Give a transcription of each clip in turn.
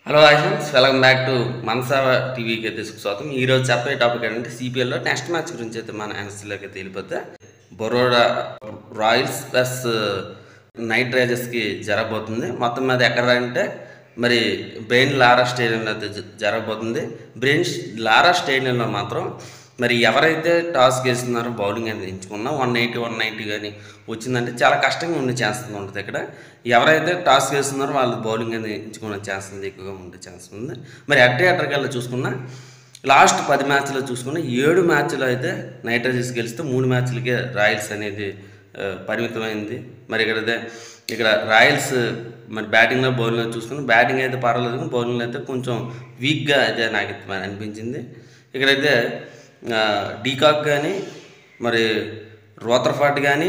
Hello hi friends, welcome back to Manasa టీవీకి అయితే స్వాగతం. ఈరోజు చెప్పే టాపిక్ ఏంటంటే సిపిఎల్లో నెక్స్ట్ మ్యాచ్ గురించి అయితే మన ఎన్ఎస్సీలోకి అయితే వెళ్ళిపోతే బరోడా రాయల్స్ ప్లస్ నైట్ రైడర్స్కి జరగబోతుంది. మొత్తం మీద ఎక్కడ అంటే మరి బ్రెయిన్ లారా స్టేడియంలో అయితే జరగబోతుంది. బ్రెయిన్ లారా స్టేడియంలో మాత్రం మరి ఎవరైతే టాస్ గెలుస్తున్నారో బౌలింగ్ అనేది ఎంచుకున్నా 180 కానీ వచ్చిందంటే చాలా కష్టంగా ఉండే ఛాన్స్ ఉంటుంది. ఇక్కడ ఎవరైతే టాస్ గెలుస్తున్నారో వాళ్ళు బౌలింగ్ అనేది ఎంచుకునే ఛాన్స్ ఉంది, ఎక్కువగా ఉండే ఛాన్స్ ఉంది. మరి అడ్డకల్లా చూసుకున్నా లాస్ట్ 10 మ్యాచ్లో చూసుకున్నా 7 మ్యాచ్లో అయితే నైట్ రైడర్స్ గెలిస్తే 3 మ్యాచ్లకే రాయల్స్ అనేది పరిమితమైంది. మరి ఇక్కడ రాయల్స్ మరి బ్యాటింగ్లో బౌలింగ్లో చూసుకుని బ్యాటింగ్ అయితే పర్వాలేదు, కానీ బౌలింగ్లో అయితే కొంచెం వీక్గా అయితే నాకు అనిపించింది. ఇక్కడైతే డీకాక్ కానీ మరి రోథర్ఫర్డ్ కానీ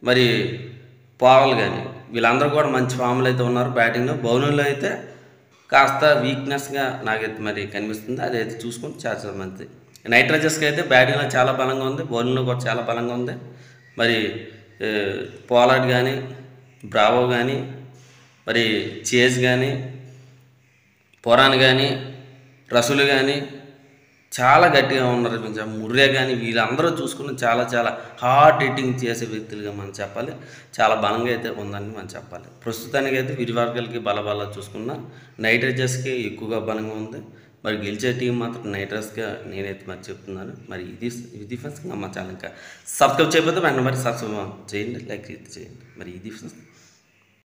మరి పావల్ కానీ వీళ్ళందరూ కూడా మంచి ఫామ్లో అయితే ఉన్నారు. బ్యాటింగ్లో బౌలింగ్లో అయితే కాస్త వీక్నెస్గా నాకైతే మరి కనిపిస్తుంది. అదైతే చూసుకుంటే చాలా మంచిది. నైట్ రైడర్స్కి అయితే బ్యాటింగ్లో చాలా బలంగా ఉంది, బౌలింగ్లో కూడా చాలా బలంగా ఉంది. మరి పోలార్డ్ కానీ బ్రావో కానీ మరి చేజ్ కానీ పొరాన్ కానీ రసూలు కానీ చాలా గట్టిగా ఉన్నారు. కొంచెం ముర్రే కానీ వీళ్ళందరూ చూసుకుని చాలా హార్డ్ హిట్టింగ్ చేసే వ్యక్తులుగా మనం చెప్పాలి. చాలా బలంగా అయితే ఉందని మనం చెప్పాలి. ప్రస్తుతానికి అయితే విరివర్గాలకి బలబల చూసుకున్న నైట్ రైడర్స్కి ఎక్కువగా బలంగా ఉంది. మరి గెలిచే టీం మాత్రం నైట్ రైడర్స్గా నేనైతే మరి చెప్తున్నాను. మరి ఇది ఫ్రెండ్స్, మా ఛానల్ ఇంకా సబ్స్క్రైబ్ చేయకపోతే వెంటనే మరి సబ్స్క్రైబ్ చేయండి, లైక్ చేయండి. మరి ఇది ఫ్రెండ్స్.